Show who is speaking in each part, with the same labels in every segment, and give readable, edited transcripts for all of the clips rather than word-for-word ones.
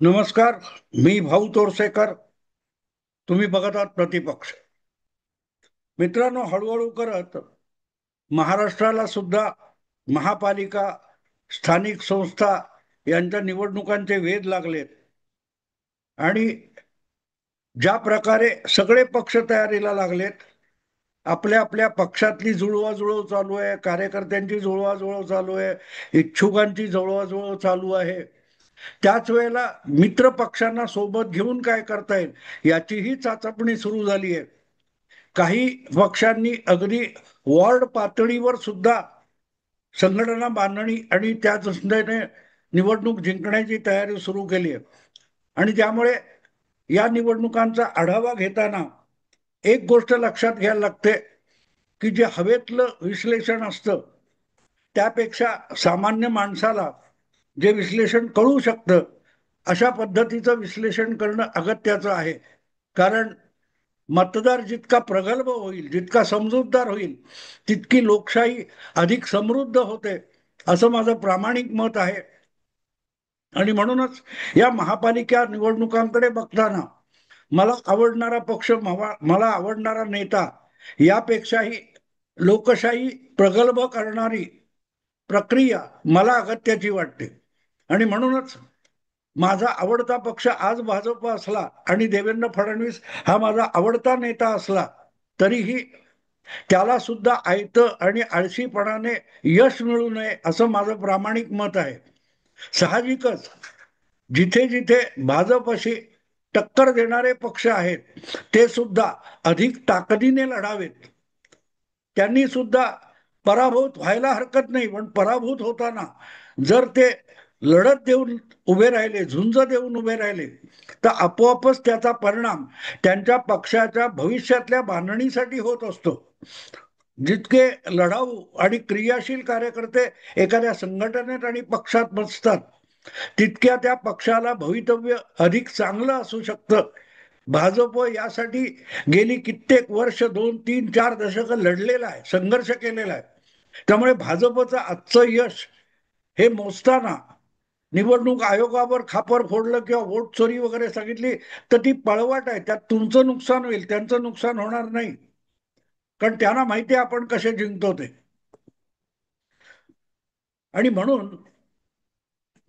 Speaker 1: नमस्कार. मी भाऊ तोरसेकर. तुम्ही बघत आहात प्रतिपक्ष. मित्रांनो, हळूहळू करत महाराष्ट्राला सुद्धा महापालिका, स्थानिक संस्था यांच्या निवडणुकांचे वेध लागलेत आणि ज्या प्रकारे सगळे पक्ष तयारीला लागलेत, आपल्या आपल्या पक्षातली जुळवाजुळव चालू आहे, कार्यकर्त्यांची जुळवाजुळव चालू आहे, इच्छुकांची जुळवाजुळव चालू आहे. त्याच वेळेला मित्र पक्षांना सोबत घेऊन काय करता येईल याचीही चाचपणी सुरू झाली आहे. काही पक्षांनी अगदी वॉर्ड पातळीवर सुद्धा संघटना बांधणी आणि त्या दृष्टीने निवडणूक जिंकण्याची तयारी सुरू केली आहे. आणि त्यामुळे या निवडणुकांचा आढावा घेताना एक गोष्ट लक्षात घ्यायला लागते की जे हवेतलं विश्लेषण असतं त्यापेक्षा सामान्य माणसाला जे विश्लेषण कळू शकतं अशा पद्धतीचं विश्लेषण करणं अगत्याचं आहे. कारण मतदार जितका प्रगल्भ होईल, जितका समजूतदार होईल, तितकी लोकशाही अधिक समृद्ध होते, असं माझं प्रामाणिक मत आहे. आणि म्हणूनच या महापालिका निवडणुकांकडे बघताना मला आवडणारा पक्ष, मला आवडणारा नेता यापेक्षाही लोकशाही प्रगल्भ करणारी प्रक्रिया मला अगत्याची वाटते. आणि म्हणूनच माझा आवडता पक्ष आज भाजप असला आणि देवेंद्र फडणवीस हा माझा आवडता नेता असला तरीही त्याला सुद्धा आयतं आणि आळशीपणाने यश मिळू नये असं माझं प्रामाणिक मत आहे. साहजिकच जिथे जिथे भाजपशी टक्कर देणारे पक्ष आहेत ते सुद्धा अधिक ताकदीने लढावेत. त्यांनी सुद्धा पराभूत व्हायला हरकत नाही, पण पराभूत होताना जर ते लढत देऊन उभे राहिले, झुंज देऊन उभे राहिले, तर आपोआपच त्याचा परिणाम त्यांच्या पक्षाच्या भविष्यातल्या बांधणीसाठी होत असतो. जितके लढाऊ आणि क्रियाशील कार्यकर्ते एखाद्या संघटनेत आणि पक्षात बसतात तितक्या त्या पक्षाला भवितव्य अधिक चांगलं असू शकतं. भाजप यासाठी गेली कित्येक वर्ष, 2 3 4 दशक लढलेला आहे, संघर्ष केलेला आहे. त्यामुळे भाजपचं आजचं यश हे मोजताना निवडणूक आयोगावर खापर फोडलं किंवा वोट चोरी वगैरे सांगितली तर ती पळवाट आहे. त्यात तुमचं नुकसान होईल, त्यांचं नुकसान होणार नाही. कारण त्यांना माहिती आहे आपण कसे जिंकतो ते. आणि म्हणून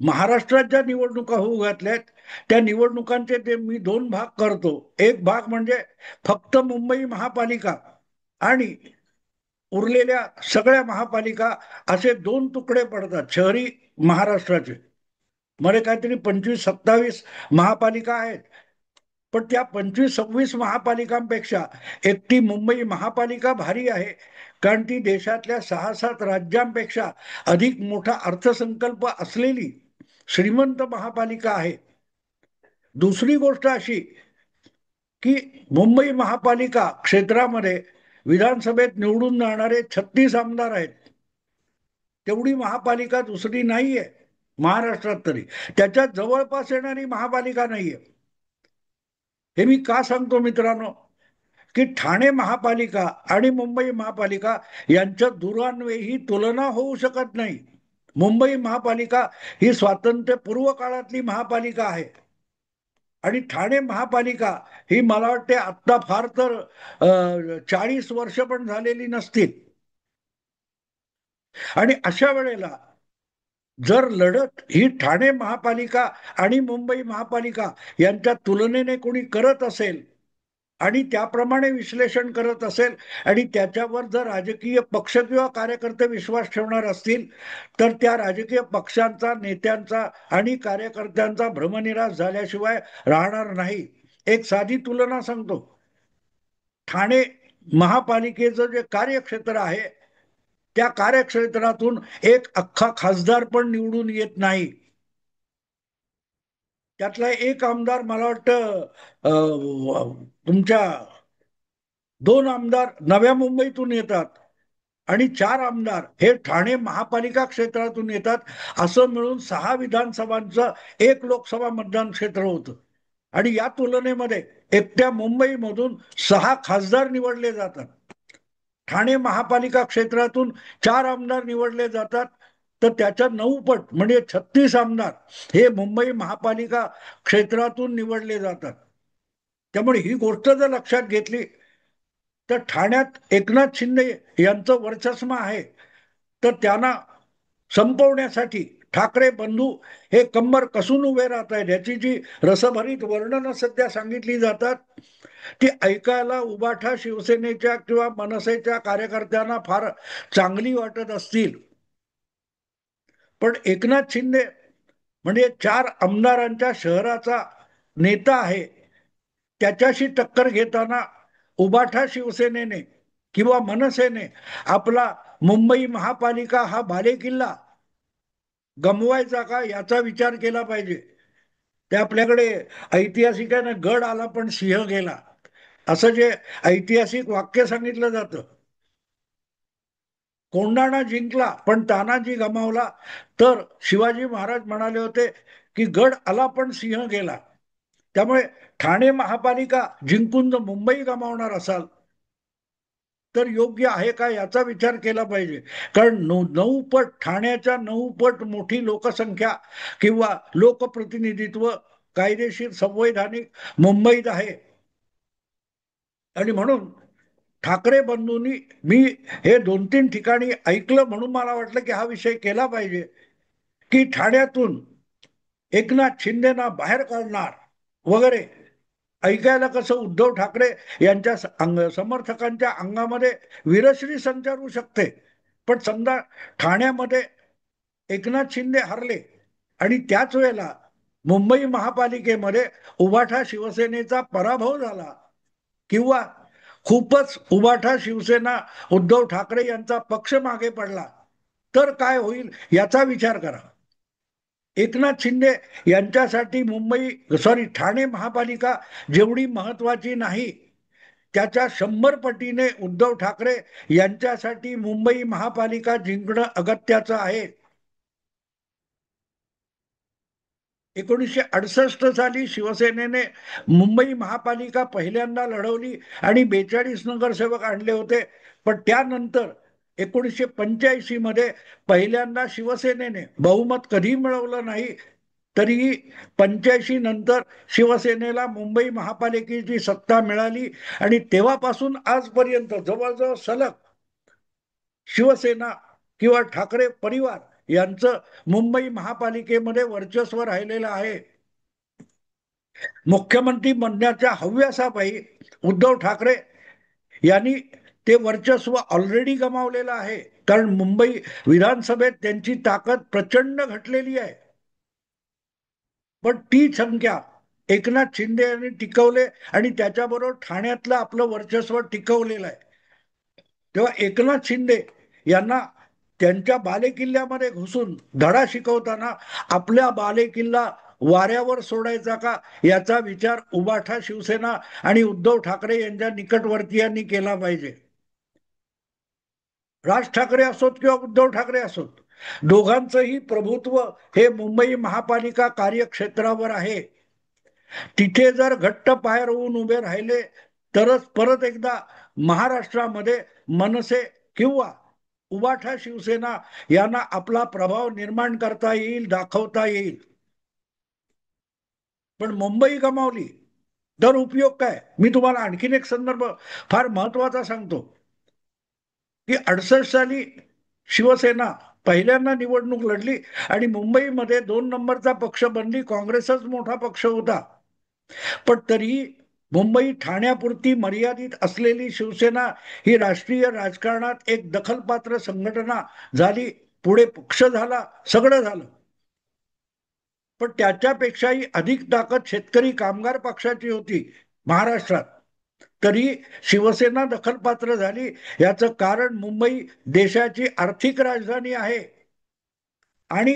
Speaker 1: महाराष्ट्रात ज्या निवडणुका होऊ घातल्यात त्या निवडणुकांचे ते मी दोन भाग करतो. एक भाग म्हणजे फक्त मुंबई महापालिका आणि उरलेल्या सगळ्या महापालिका, असे दोन तुकडे पडतात शहरी महाराष्ट्राचे. मध्ये काहीतरी 25 27 महापालिका आहेत. पण त्या 25 26 महापालिकांपेक्षा एकटी मुंबई महापालिका भारी आहे. कारण ती देशातल्या 6 7 राज्यांपेक्षा अधिक मोठा अर्थसंकल्प असलेली श्रीमंत महापालिका आहे. दुसरी गोष्ट अशी की मुंबई महापालिका क्षेत्रामध्ये विधानसभेत निवडून जाणारे 36 आमदार आहेत. तेवढी महापालिका दुसरी नाहीये महाराष्ट्रात. तरी त्याच्यात जवळपास येणारी महापालिका नाहीये. हे मी का सांगतो मित्रांनो, की ठाणे महापालिका आणि मुंबई महापालिका यांच्यात दुरान्वयी तुलना होऊ शकत नाही. मुंबई महापालिका ही स्वातंत्र्यपूर्व काळातली महापालिका आहे आणि ठाणे महापालिका ही मला वाटते आत्ता फार तर 40 वर्ष पण झालेली नसतील. आणि अशा वेळेला जर लढत ही ठाणे महापालिका आणि मुंबई महापालिका यांच्या तुलनेने कोणी करत असेल आणि त्याप्रमाणे विश्लेषण करत असेल आणि त्याच्यावर जर राजकीय पक्ष किंवा कार्यकर्ते विश्वास ठेवणार असतील तर त्या राजकीय पक्षांचा, नेत्यांचा आणि कार्यकर्त्यांचा भ्रमनिरास झाल्याशिवाय राहणार नाही. एक साधी तुलना सांगतो. ठाणे महापालिकेचं जे कार्यक्षेत्र आहे त्या कार्यक्षेत्रातून एक अख्खा खासदार पण निवडून येत नाही. त्यातला एक आमदार मला वाटतं तुमच्या 2 आमदार नव्या मुंबईतून येतात आणि 4 आमदार हे ठाणे महापालिका क्षेत्रातून येतात. असं मिळून 6 विधानसभांचं एक लोकसभा मतदान क्षेत्र होतं. आणि या तुलनेमध्ये एकट्या मुंबईमधून 6 खासदार निवडले जातात. ठाणे महापालिका क्षेत्रातून 4 आमदार निवडले जातात. तर त्याच्या 9 पट म्हणजे 36 आमदार हे मुंबई महापालिका क्षेत्रातून निवडले जातात. त्यामुळे ही गोष्ट जर लक्षात घेतली तर ठाण्यात एकनाथ शिंदे यांचं वर्चस्व आहे, तर त्यांना संपवण्यासाठी ठाकरे बंधू हे कंबर कसून उभे राहत आहेत. याची जी रसभरीत वर्णनं सध्या सांगितली जातात ती ऐकायला उबाठा शिवसेनेच्या किंवा मनसेच्या कार्यकर्त्यांना फार चांगली वाटत असतील, पण एकनाथ शिंदे म्हणजे 4 आमदारांच्या शहराचा नेता आहे, त्याच्याशी टक्कर घेताना उबाठा शिवसेनेने किंवा मनसेने आपला मुंबई महापालिका हा बालेकिल्ला गमवायचा का याचा विचार केला पाहिजे. ते आपल्याकडे ऐतिहासिक आहे ना, गड आला पण सिंह गेला, असं जे ऐतिहासिक वाक्य सांगितलं जातं. कोंढाणा जिंकला पण तानाजी गमावला, तर शिवाजी महाराज म्हणाले होते की गड आला पण सिंह गेला. त्यामुळे ठाणे महापालिका जिंकून जर मुंबई गमावणार असाल तर योग्य आहे का याचा विचार केला पाहिजे. कारण 9 पट ठाण्याच्या 9 पट मोठी लोकसंख्या किंवा लोकप्रतिनिधित्व कायदेशीर संवैधानिक मुंबईत आहे. आणि म्हणून ठाकरे बंधूंनी मी हे 2-3 ठिकाणी ऐकलं म्हणून मला वाटलं की हा विषय केला पाहिजे की ठाण्यातून एकनाथ शिंदेना बाहेर काढणार वगैरे. ऐकायला कसं उद्धव ठाकरे यांच्या समर्थकांच्या अंगामध्ये वीरश्री संचारू शकते, पण समजा ठाण्यामध्ये एकनाथ शिंदे हरले आणि त्याच वेळेला मुंबई महापालिकेमध्ये उबाठा शिवसेनेचा पराभव झाला किंवा खूपच उबाठा शिवसेना उद्धव ठाकरे यांचा पक्ष मागे पडला, तर काय होईल याचा विचार करा. एकनाथ शिंदे यांच्यासाठी ठाणे महापालिका जेवढी महत्वाची नाही त्याच्या 100 पटीने उद्धव ठाकरे यांच्यासाठी मुंबई महापालिका जिंकणं अगत्याचं आहे. 1968 साली शिवसेनेने मुंबई महापालिका पहिल्यांदा लढवली आणि 42 नगरसेवक आणले होते, पण त्यानंतर 1985 मध्ये पहिल्यांदा शिवसेनेने बहुमत कधी मिळवलं नाही, तरीही 85 नंतर शिवसेनेला मुंबई महापालिकेची सत्ता मिळाली आणि तेव्हापासून आजपर्यंत जवळजवळ सलग शिवसेना किंवा ठाकरे परिवार यांचं मुंबई महापालिकेमध्ये वर्चस्व राहिलेलं आहे. मुख्यमंत्री बनण्याच्या हव्यासापायी उद्धव ठाकरे यांनी ते वर्चस्व ऑलरेडी गमावलेलं आहे, कारण मुंबई विधानसभेत त्यांची ताकद प्रचंड घटलेली आहे. पण ती संख्या एकनाथ शिंदे यांनी टिकवले आणि त्याच्याबरोबर ठाण्यातलं आपलं वर्चस्व टिकवलेलं आहे. तेव्हा एकनाथ शिंदे यांना त्यांच्या बालेकिल्ल्यामध्ये घुसून धडा शिकवताना आपल्या बालेकिल्ला वाऱ्यावर सोडायचा का याचा विचार उबाठा शिवसेना आणि उद्धव ठाकरे यांच्या निकटवर्तीयांनी केला पाहिजे. राज ठाकरे असोत किंवा उद्धव ठाकरे असोत, दोघांचंही प्रभुत्व हे मुंबई महापालिका कार्यक्षेत्रावर आहे. तिथे जर घट्ट पाय रोवून उभे राहिले तरच परत एकदा महाराष्ट्रामध्ये मनसे किंवा उबाठा शिवसेना यांना आपला प्रभाव निर्माण करता येईल, दाखवता येईल. पण मुंबई गमावली तर उपयोग काय. मी तुम्हाला आणखीन एक संदर्भ फार महत्वाचा सांगतो की 68 साली शिवसेना पहिल्यांदा निवडणूक लढली आणि मुंबईमध्ये 2 नंबरचा पक्ष बनली, काँग्रेसच मोठा पक्ष होता. पण तरीही मुंबई ठाण्यापुरती मर्यादित असलेली शिवसेना ही राष्ट्रीय राजकारणात एक दखलपात्र संघटना झाली, पुढे पक्ष झाला, सगळं झालं. पण त्याच्यापेक्षाही अधिक ताकद शेतकरी कामगार पक्षाची होती महाराष्ट्रात, तरी शिवसेना दखलपात्र झाली. याचं कारण मुंबई देशाची आर्थिक राजधानी आहे आणि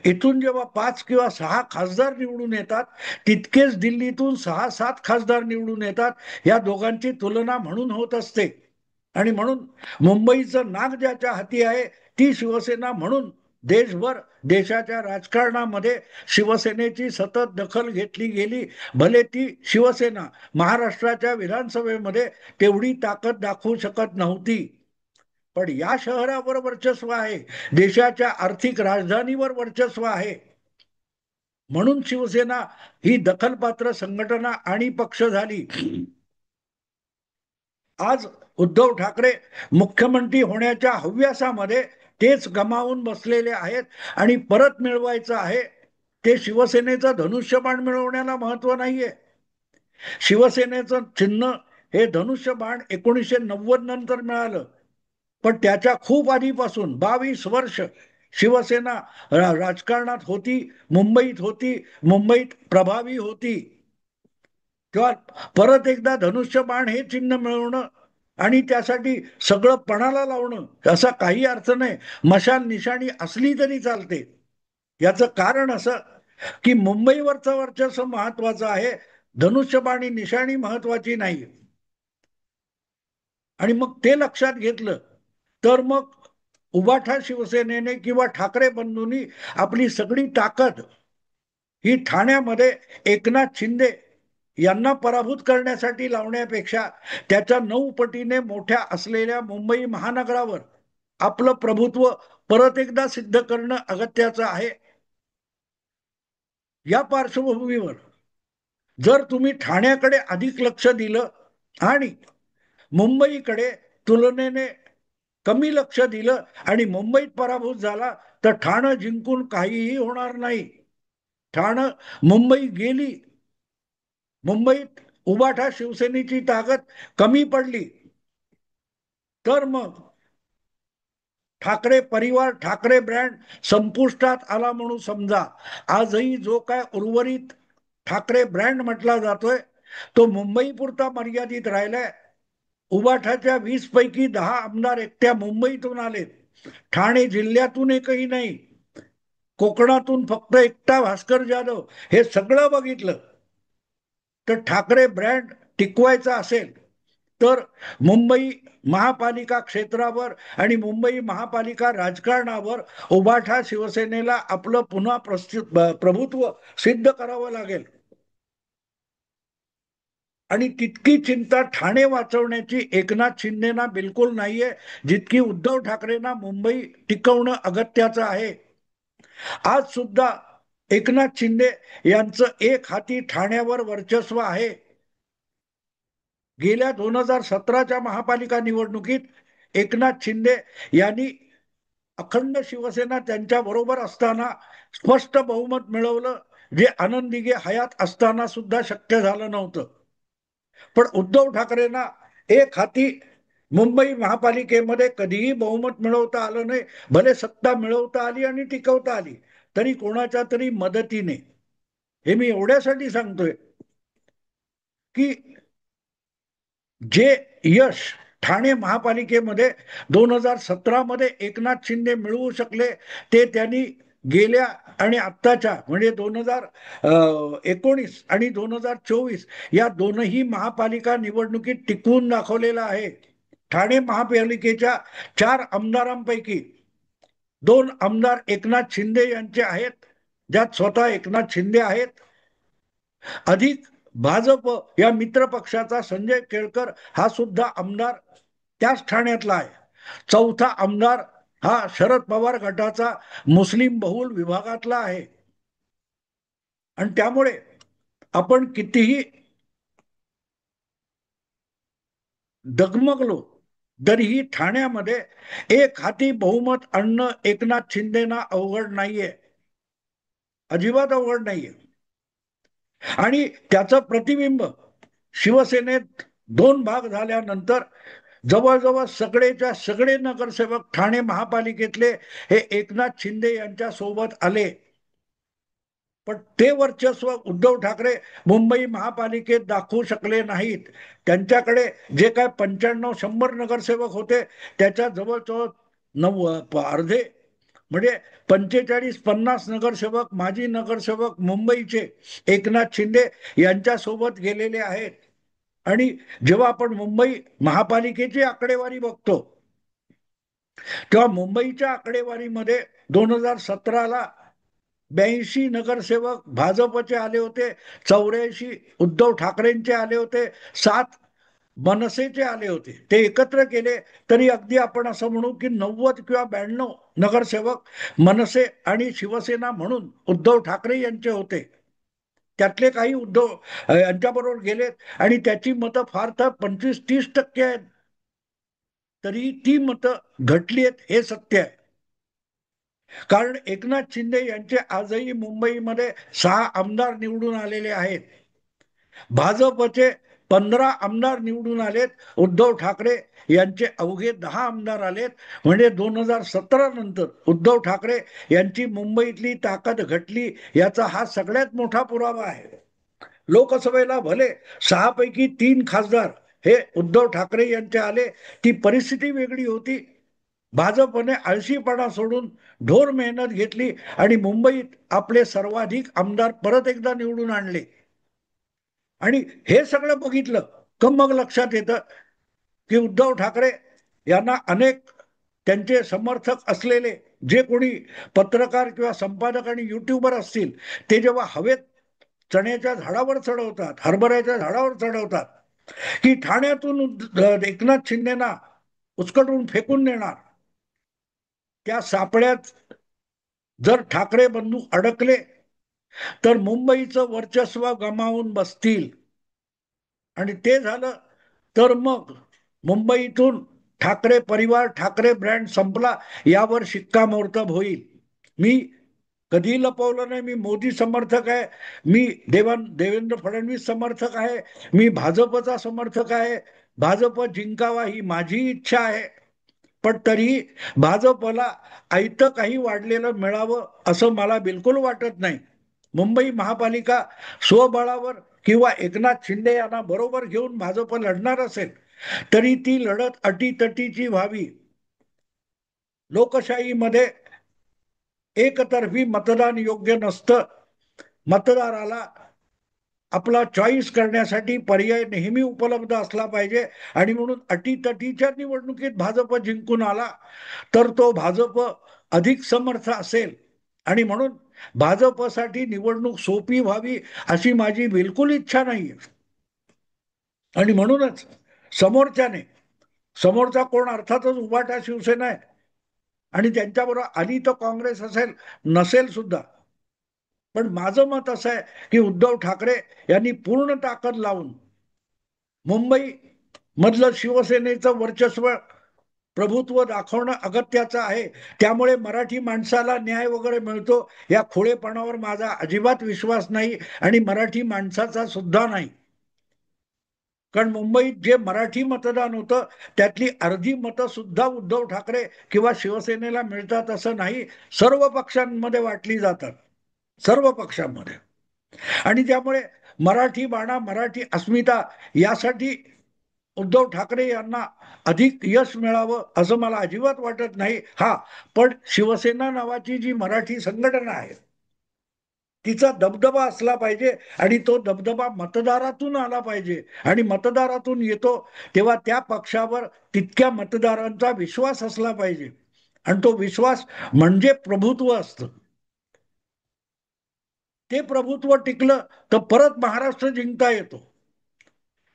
Speaker 1: इथून जेव्हा 5 किंवा 6 खासदार निवडून येतात तितकेच दिल्लीतून 6-7 खासदार निवडून येतात. या दोघांची तुलना म्हणून होत असते आणि म्हणून मुंबईचं नाक ज्याच्या हाती आहे ती शिवसेना. म्हणून देशभर देशाच्या राजकारणामध्ये शिवसेनेची सतत दखल घेतली गेली, भले ती शिवसेना महाराष्ट्राच्या विधानसभेमध्ये तेवढी ताकद दाखवू शकत नव्हती. पण या शहरावर वर्चस्व आहे, देशाच्या आर्थिक राजधानीवर वर्चस्व आहे. म्हणून शिवसेना ही दखलपात्र संघटना आणि पक्ष झाली. आज उद्धव ठाकरे मुख्यमंत्री होण्याच्या हव्यासामध्ये तेच गमावून बसलेले आहेत आणि परत मिळवायचं आहे. ते शिवसेनेचं धनुष्यबाण मिळवण्याला महत्व नाहीये. शिवसेनेचं चिन्ह हे धनुष्यबाण 1990 नंतर मिळालं, पण त्याच्या खूप आधीपासून 22 वर्ष शिवसेना राजकारणात होती, मुंबईत होती, मुंबईत प्रभावी होती. तेव्हा परत एकदा धनुष्यबाण हे चिन्ह मिळवणं आणि त्यासाठी सगळं पणाला लावणं असा काही अर्थ नाही. मशाल निशाणी असली तरी चालते. याचं कारण असं की मुंबईवरचं वर्चस्व महत्वाचं आहे, धनुष्यबाणी निशाणी महत्वाची नाही. आणि मग ते लक्षात घेतलं तर मग उबाठा शिवसेनेने किंवा ठाकरे बंधूंनी आपली सगळी ताकद ही ठाण्यामध्ये एकनाथ शिंदे यांना पराभूत करण्यासाठी लावण्यापेक्षा त्याच्या 9 पटीने मोठ्या असलेल्या मुंबई महानगरावर आपलं प्रभुत्व परत एकदा सिद्ध करणं अगत्याचं आहे. या पार्श्वभूमीवर जर तुम्ही ठाण्याकडे अधिक लक्ष दिलं आणि मुंबईकडे तुलनेने कमी लक्ष दिलं आणि मुंबईत पराभूत झाला तर ठाणं जिंकून काहीही होणार नाही. ठाणं मुंबई गेली, मुंबईत उबाठा शिवसेनेची ताकद कमी पडली तर मग ठाकरे परिवार, ठाकरे ब्रँड संपुष्टात आला म्हणून समजा. आजही जो काय उर्वरित ठाकरे ब्रँड म्हटला जातोय तो मुंबई पुरता मर्यादित राहिलाय. उबाठाच्या 20 पैकी 10 आमदार एकट्या मुंबईतून आलेत, ठाणे जिल्ह्यातून एकही नाही. कोकणातून फक्त एकटा भास्कर जाधव. हे सगळं बघितलं तर ठाकरे ब्रँड टिकवायचा असेल तर मुंबई महापालिका क्षेत्रावर आणि मुंबई महापालिका राजकारणावर उबाठा शिवसेनेला आपलं पुन्हा प्रभुत्व सिद्ध करावं लागेल. आणि तितकी चिंता ठाणे वाचवण्याची एकनाथ शिंदेना बिलकुल नाहीये जितकी उद्धव ठाकरेंना मुंबई टिकवणं अगत्याचं आहे. आज सुद्धा एकनाथ शिंदे यांचं एक हाती ठाण्यावर वर्चस्व आहे. गेल्या 2017च्या महापालिका निवडणुकीत एकनाथ शिंदे यांनी अखंड शिवसेना त्यांच्या बरोबर असताना स्पष्ट बहुमत मिळवलं, जे आनंद दिघे हयात असताना सुद्धा शक्य झालं नव्हतं. पण उद्धव ठाकरेंना एक हाती मुंबई महापालिकेमध्ये कधीही बहुमत मिळवता आलं नाही. भले सत्ता मिळवता आली आणि टिकवता आली तरी कोणाच्या तरी मदतीने. हे मी एवढ्यासाठी सांगतोय की जे यश ठाणे महापालिकेमध्ये 2017 मध्ये एकनाथ शिंदे मिळवू शकले ते त्यांनी गेल्या आणि आत्ताच्या म्हणजे 2019 आणि 2024 या दोनही महापालिका निवडणुकीत टिकवून दाखवलेलं आहे. ठाणे महापालिकेच्या 4 आमदारांपैकी 2 आमदार एकनाथ शिंदे यांचे आहेत, ज्यात स्वतः एकनाथ शिंदे आहेत, अधिक भाजप या मित्र पक्षाचा संजय केळकर हा सुद्धा आमदार त्याच ठाण्यातला आहे. चौथा आमदार हा शरद पवार गटाचा मुस्लिम बहुल विभागातला आहे. आणि त्यामुळे आपण कितीही डगमगलो तरीही ठाण्यामध्ये एक हाती बहुमत आणणं एकनाथ शिंदेना अवघड नाहीये, अजिबात अवघड नाहीये. आणि त्याचं प्रतिबिंब शिवसेनेत 2 भाग झाल्यानंतर जवळजवळ सगळेच्या सगळे नगरसेवक ठाणे महापालिकेतले हे एकनाथ शिंदे यांच्या सोबत आले. पण ते वर्चस्व उद्धव ठाकरे मुंबई महापालिकेत दाखवू शकले नाहीत. त्यांच्याकडे जे काय 95-100 नगरसेवक होते त्याच्या जवळजवळ अर्धे म्हणजे 45-50 नगरसेवक माजी नगरसेवक मुंबईचे एकनाथ शिंदे यांच्या सोबत गेलेले आहेत. आणि जेव्हा आपण मुंबई महापालिकेची आकडेवारी बघतो तेव्हा मुंबईच्या आकडेवारीमध्ये 2017ला 82 नगरसेवक भाजपचे आले होते, 84 उद्धव ठाकरेंचे आले होते, 7 मनसेचे आले होते, ते एकत्र केले तरी अगदी आपण असं म्हणू की 90 किंवा 92 नगरसेवक मनसे आणि शिवसेना म्हणून उद्धव ठाकरे यांचे होते. त्यातले काही उद्धव यांच्याबरोबर गेलेत आणि त्याची मतं फार तर 25-30% आहेत. तरी ती मतं घटली आहेत हे सत्य आहे. कारण एकनाथ शिंदे यांचे आजही मुंबईमध्ये 6 आमदार निवडून आलेले आहेत. भाजपचे 15 आमदार निवडून आलेत. उद्धव ठाकरे यांचे अवघे 10 आमदार आलेत. म्हणजे 2017 नंतर उद्धव ठाकरे यांची मुंबईतली ताकद घटली याचा हा सगळ्यात मोठा पुरावा आहे. लोकसभेला भले 6 पैकी 3 खासदार हे उद्धव ठाकरे यांचे आले, ती परिस्थिती वेगळी होती. भाजपने आळशीपणा सोडून ढोर मेहनत घेतली आणि मुंबईत आपले सर्वाधिक आमदार परत एकदा निवडून आणले. आणि हे सगळं बघितलं तर मग लक्षात येतं की उद्धव ठाकरे यांना अनेक त्यांचे समर्थक असलेले जे कोणी पत्रकार किंवा संपादक आणि युट्यूबर असतील, ते जेव्हा हवेत चण्याच्या झाडावर चढवतात, हरभऱ्याच्या झाडावर चढवतात की ठाण्यातून एकनाथ शिंदेना उचकटून फेकून देणार, त्या सापड्यात जर ठाकरे बंधू अडकले तर मुंबईचं वर्चस्व गमावून बसतील. आणि ते झालं तर मग मुंबईतून ठाकरे परिवार, ठाकरे ब्रँड संपला यावर शिक्कामोर्तब होईल. मी कधी लपवलं नाही, मी मोदी समर्थक आहे, मी देवेंद्र फडणवीस समर्थक आहे, मी भाजपचा समर्थक आहे. भाजप जिंकावा ही माझी इच्छा आहे. पण तरी भाजपला आयतं काही वाढलेलं मिळावं असं मला बिलकुल वाटत नाही. मुंबई महापालिका स्वबळावर किंवा एकनाथ शिंदे यांना बरोबर घेऊन भाजप लढणार असेल तरी ती लढत अटीतटीची व्हावी. लोकशाहीमध्ये एकतर्फी मतदान योग्य नसतं. मतदाराला आपला चॉईस करण्यासाठी पर्याय नेहमी उपलब्ध असला पाहिजे. आणि म्हणून अटीतटीच्या निवडणुकीत भाजप जिंकून आला तर तो भाजप अधिक समर्थ असेल. आणि म्हणून भाजपसाठी निवडणूक सोपी व्हावी अशी माझी बिलकुल इच्छा नाही. आणि म्हणूनच समोरच्याने, समोरचा कोण अर्थातच उभाटा शिवसेना आहे आणि त्यांच्याबरोबर आली तर काँग्रेस असेल, नसेल सुद्धा. पण माझं मत असं आहे की उद्धव ठाकरे यांनी पूर्ण ताकद लावून मुंबई मधलं शिवसेनेचं वर्चस्व, प्रभुत्व दाखवणं अगत्याचं आहे. त्यामुळे मराठी माणसाला न्याय वगैरे मिळतो या खोळेपणावर माझा अजिबात विश्वास नाही आणि मराठी माणसाचा सुद्धा नाही. कारण मुंबईत जे मराठी मतदान होतं त्यातली अर्धी मतं सुद्धा उद्धव ठाकरे किंवा शिवसेनेला मिळतात असं नाही, सर्व पक्षांमध्ये वाटली जातात, सर्व पक्षांमध्ये. आणि त्यामुळे मराठी बाणा, मराठी अस्मिता यासाठी उद्धव ठाकरे यांना अधिक यश मिळावं असं मला अजिबात वाटत नाही. हा, पण शिवसेना नावाची जी मराठी संघटना आहे तिचा दबदबा असला पाहिजे आणि तो दबदबा मतदारातून आला पाहिजे. आणि मतदारातून येतो तेव्हा त्या पक्षावर तितक्या मतदारांचा विश्वास असला पाहिजे. आणि तो विश्वास म्हणजे प्रभुत्व असतं. ते प्रभुत्व टिकलं तर परत महाराष्ट्र जिंकता येतो.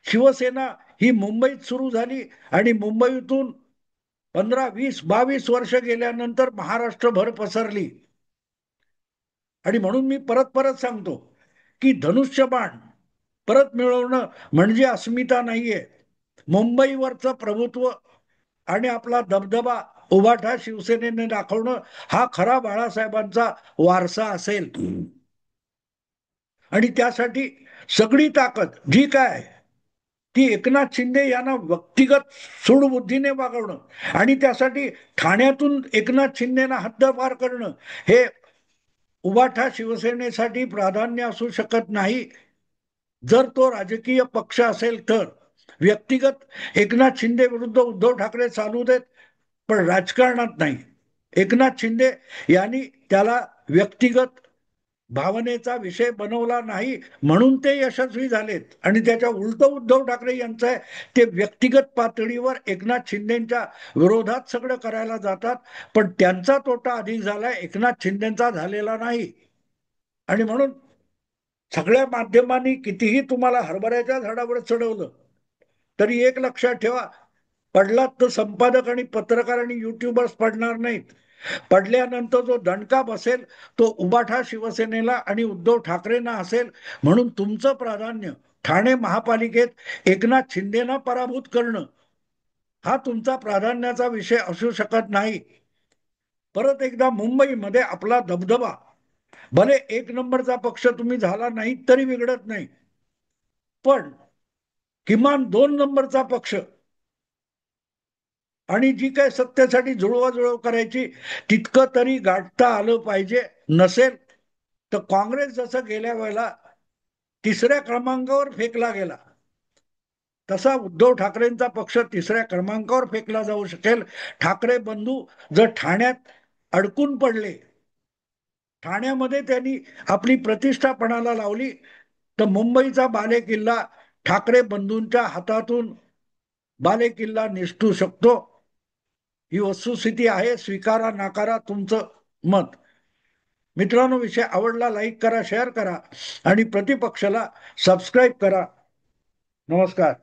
Speaker 1: शिवसेना ही मुंबईत सुरू झाली आणि मुंबईतून 15-20-22 वर्ष गेल्यानंतर महाराष्ट्रभर पसरली. आणि म्हणून मी परत परत सांगतो की धनुष्यबाण परत मिळवणं म्हणजे अस्मिता नाहीये. मुंबईवरचं प्रभुत्व आणि आपला दबदबा उभाठा शिवसेनेने दाखवणं हा खरा बाळासाहेबांचा वारसा असेल. आणि त्यासाठी सगळी ताकद जी काय ती एकनाथ शिंदे यांना व्यक्तिगत सूडबुद्धीने वागवणं आणि त्यासाठी ठाण्यातून एकनाथ शिंदेना हद्दपार करणं हे उभाठा शिवसेनेसाठी प्राधान्य असू शकत नाही. जर तो राजकीय पक्ष असेल तर व्यक्तिगत एकनाथ शिंदे विरुद्ध उद्धव ठाकरे चालू देत, पण राजकारणात नाही. एकनाथ शिंदे यांनी त्याला व्यक्तिगत भावनेचा विषय बनवला नाही म्हणून ते यशस्वी झालेत. आणि त्याच्या उलट उद्धव ठाकरे यांचं आहे, ते व्यक्तिगत पातळीवर एकनाथ शिंदेच्या विरोधात सगळं करायला जातात, पण त्यांचा तोटा अधिक झालाय, एकनाथ शिंदेचा झालेला नाही. आणि म्हणून सगळ्या माध्यमांनी कितीही तुम्हाला हरभऱ्याच्या झाडावर चढवलं तरी एक लक्षात ठेवा, पडलात तर संपादक आणि पत्रकार आणि युट्यूबर्स पडणार नाहीत. पडल्यानंतर जो दणका बसेल तो उबाठा शिवसेनेला आणि उद्धव ठाकरेंना असेल. म्हणून तुमचं प्राधान्य ठाणे महापालिकेत एकनाथ शिंदेना पराभूत करणं हा तुमचा प्राधान्याचा विषय असू शकत नाही. परत एकदा मुंबईमध्ये आपला दबदबा, भले एक नंबरचा पक्ष तुम्ही झाला नाही तरी बिघडत नाही, पण किमान 2 नंबरचा पक्ष आणि जी काय सत्तेसाठी जुळवाजुळव करायची तितकं तरी गाठता आलं पाहिजे. नसेल तर काँग्रेस जसं गेल्या वेळेला 3ऱ्या क्रमांकावर फेकला गेला, तसा उद्धव ठाकरेंचा पक्ष 3ऱ्या क्रमांकावर फेकला जाऊ शकेल. ठाकरे बंधू जर ठाण्यात अडकून पडले, ठाण्यामध्ये त्यांनी आपली प्रतिष्ठा पणाला लावली, तर मुंबईचा बालेकिल्ला ठाकरे बंधूंच्या हातातून बालेकिल्ला निसटू शकतो. ही वस्तुस्थिती आहे. स्वीकारा नाकारा तुमचं मत. मित्रांनो, विषय आवडला लाईक करा, शेअर करा आणि प्रतिपक्षाला सबस्क्राईब करा. नमस्कार.